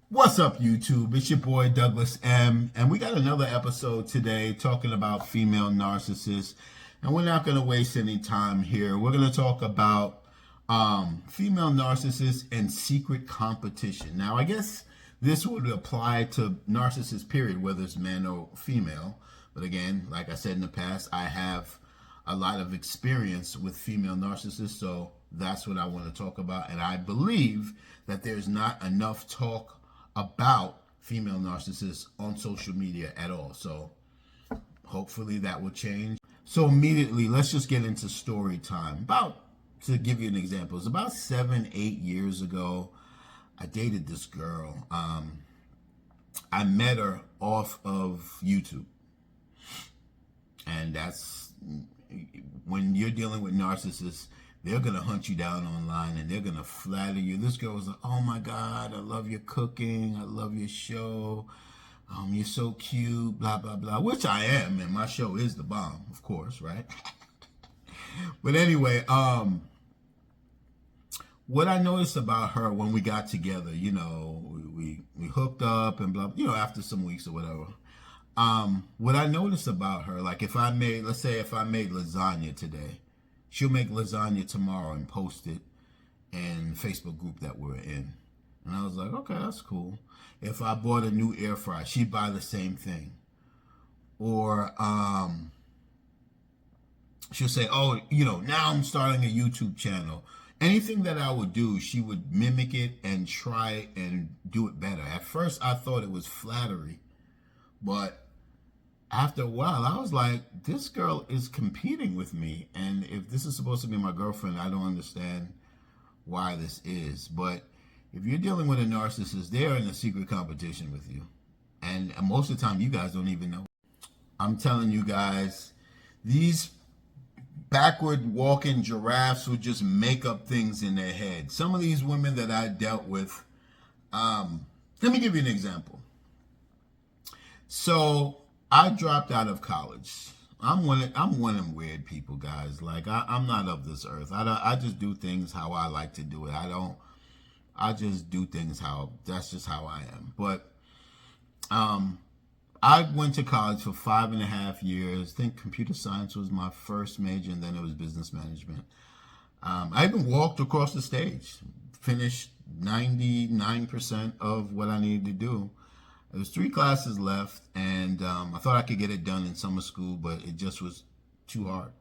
What's up, YouTube? It's your boy Douglas M, and we got another episode today talking about female narcissists. And we're not going to waste any time here. We're going to talk about female narcissists and secret competition. Now, I guess this would apply to narcissists, period, whether it's man or female. But again, like I said in the past, I have a lot of experience with female narcissists, so that's what I want to talk about. And I believe that there's not enough talk about female narcissists on social media at all. So hopefully that will change. So immediately, let's just get into story time. To give you an example, it's about 7-8 years ago, I dated this girl. I met her off of YouTube. And that's when you're dealing with narcissists, they're going to hunt you down online and they're going to flatter you. This girl was like, oh my God, I love your cooking. I love your show. You're so cute, blah, blah, blah, which I am. And my show is the bomb, of course, right? But anyway, what I noticed about her when we got together, we hooked up and blah, after some weeks or whatever. What I noticed about her, like let's say if I made lasagna today, she'll make lasagna tomorrow and post it in the Facebook group that we're in. And I was like, okay, that's cool. If I bought a new air fryer, she'd buy the same thing. Or she'll say, oh, now I'm starting a YouTube channel. Anything that I would do, she would mimic it and try and do it better. At first, I thought it was flattery. But after a while, I was like, this girl is competing with me. And if this is supposed to be my girlfriend, I don't understand why this is. But if you're dealing with a narcissist, they're in a secret competition with you. And most of the time, you guys don't even know. I'm telling you guys, these backward walking giraffes would just make up things in their head. Some of these women that I dealt with, let me give you an example. So I dropped out of college. I'm one of them weird people, guys. Like I'm not of this earth. I just do things how I like to do it. I just do things that's just how I am. But I went to college for 5.5 years. I think computer science was my first major, and then it was business management. I even walked across the stage, finished 99% of what I needed to do. There was 3 classes left, and I thought I could get it done in summer school, but it just was too hard.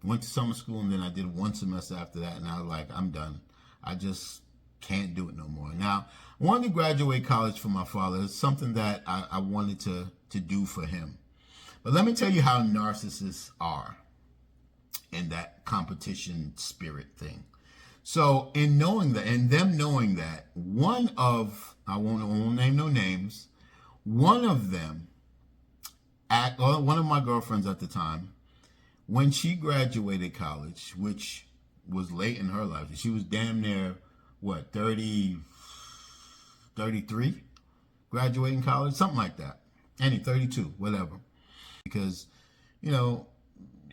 Went to summer school, and then I did 1 semester after that, and I was like, I'm done. I just can't do it no more. Now, I wanted to graduate college for my father. It's something that I wanted to do for him. But let me tell you how narcissists are in that competition spirit thing. So in knowing that, and them knowing that, I won't name no names, one of them, one of my girlfriends at the time, when she graduated college, which was late in her life, she was damn near, 33, graduating college, something like that. 32, whatever. Because,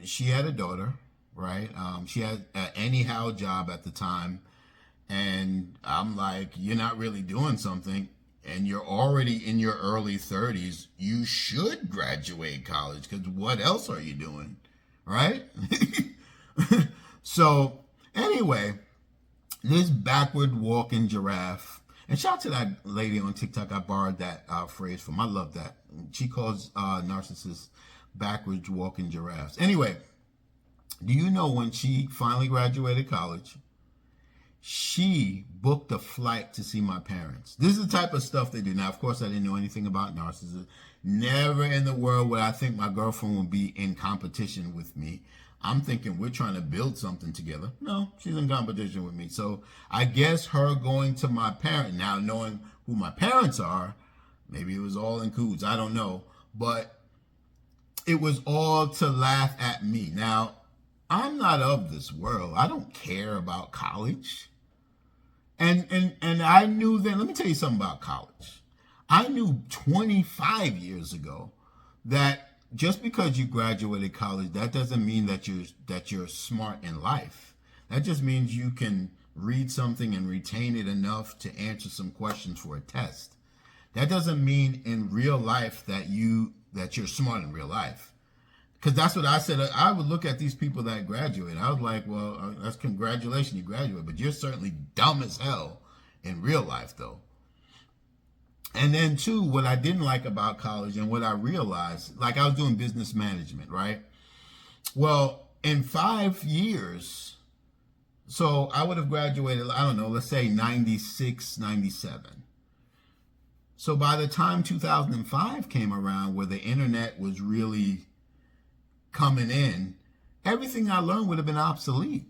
she had a daughter, right? She had an anyhow job at the time. And I'm like, you're not really doing something. And you're already in your early 30s, you should graduate college, because what else are you doing, right? So anyway, this backward walking giraffe, and shout out to that lady on TikTok I borrowed that phrase from. I love that. She calls narcissists backwards walking giraffes. Anyway, do you know when she finally graduated college, she booked a flight to see my parents? This is the type of stuff they do. Now, of course, I didn't know anything about narcissists. Never in the world would I think my girlfriend would be in competition with me. I'm thinking we're trying to build something together. No, she's in competition with me. So I guess her going to my parent, now knowing who my parents are, maybe it was all in cahoots, I don't know. But it was all to laugh at me. Now, I'm not of this world. I don't care about college. And I knew then, let me tell you something about college. I knew 25 years ago that just because you graduated college, that doesn't mean that you're smart in life. That just means you can read something and retain it enough to answer some questions for a test. That doesn't mean in real life that you're smart in real life. Because that's what I said. I would look at these people that graduate. I was like, well, that's congratulations, you graduate. But you're certainly dumb as hell in real life, though. And then, too, what I didn't like about college and what I realized, like I was doing business management, right? Well, in 5 years, so I would have graduated, I don't know, let's say 96, 97. So by the time 2005 came around, where the internet was really coming in, everything I learned would have been obsolete.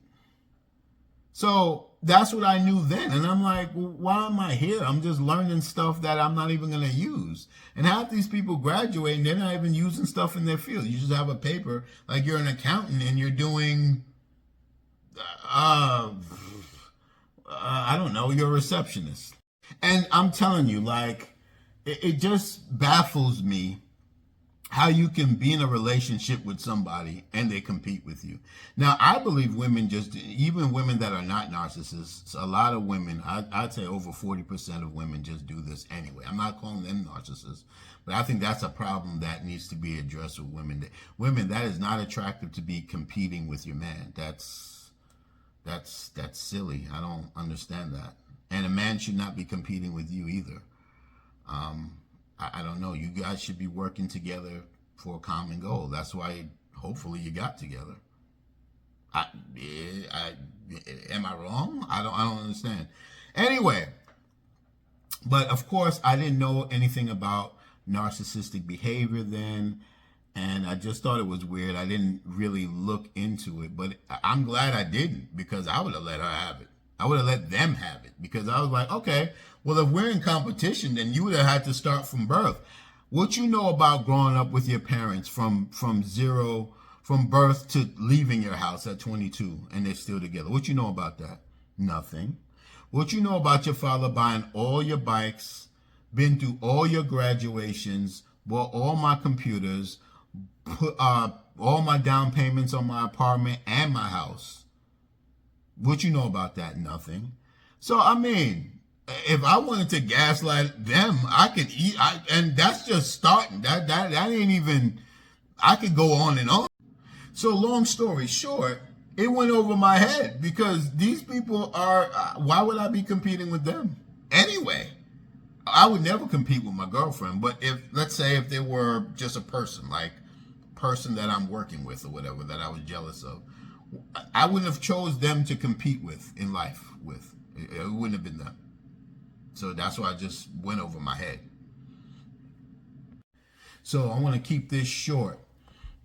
So that's what I knew then. And I'm like, well, why am I here? I'm just learning stuff that I'm not even going to use. And half these people graduate and they're not even using stuff in their field. You just have a paper, like you're an accountant and you're doing, I don't know, you're a receptionist. And I'm telling you, like, it just baffles me how you can be in a relationship with somebody and they compete with you. Now, I believe women even women that are not narcissists, a lot of women, I'd say over 40% of women just do this anyway. I'm not calling them narcissists, but I think that's a problem that needs to be addressed with women. Women, that is not attractive to be competing with your man. That's silly. I don't understand that. And a man should not be competing with you either. I don't know. You guys should be working together for a common goal. That's why, hopefully, you got together. Am I wrong? I don't understand. Anyway, but of course, I didn't know anything about narcissistic behavior then, and I just thought it was weird. I didn't really look into it, but I'm glad I didn't, because I would have let her have it. I would have let them have it, because I was like, okay, well, if we're in competition, then you would have had to start from birth. What you know about growing up with your parents from birth to leaving your house at 22 and they're still together? What you know about that? Nothing. What you know about your father buying all your bikes, been through all your graduations, bought all my computers, put all my down payments on my apartment and my house? What you know about that? Nothing. So, I mean, if I wanted to gaslight them, I could eat, and that's just starting. That ain't even, I could go on and on. So long story short, it went over my head, because these people are, why would I be competing with them? Anyway, I would never compete with my girlfriend, but let's say if they were just a person, like a person that I'm working with or whatever, that I was jealous of, I wouldn't have chose them to compete with in life with. It wouldn't have been them. So that's why I just went over my head. So I want to keep this short.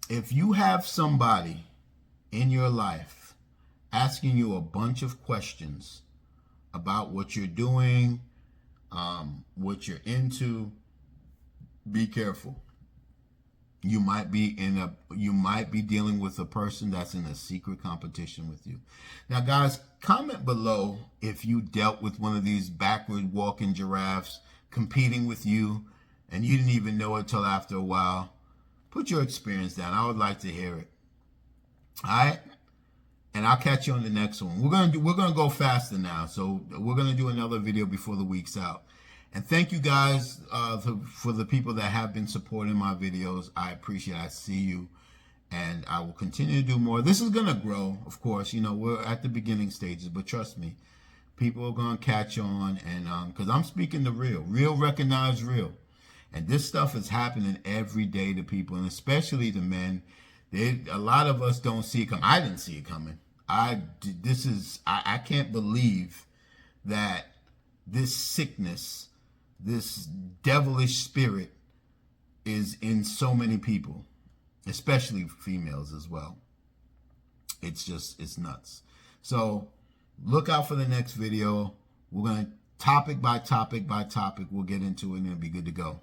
If you have somebody in your life asking you a bunch of questions about what you're doing, what you're into, be careful. You might be dealing with a person that's in a secret competition with you. Now, guys, comment below if you dealt with one of these backward walking giraffes competing with you and you didn't even know it till after a while. Put your experience down. I would like to hear it. All right? And I'll catch you on the next one. We're gonna go faster now, so we're gonna do another video before the week's out. And thank you guys for the people that have been supporting my videos. I appreciate it. I see you. And I will continue to do more. This is going to grow, of course. You know, we're at the beginning stages. But trust me, people are going to catch on. And because I'm speaking the real. Real recognize real. And this stuff is happening every day to people. And especially to men. A lot of us don't see it coming. I didn't see it coming. I can't believe that this sickness, this devilish spirit is in so many people, especially females as well. It's nuts. So look out for the next video. We're going to topic by topic, we'll get into it and it'll be good to go.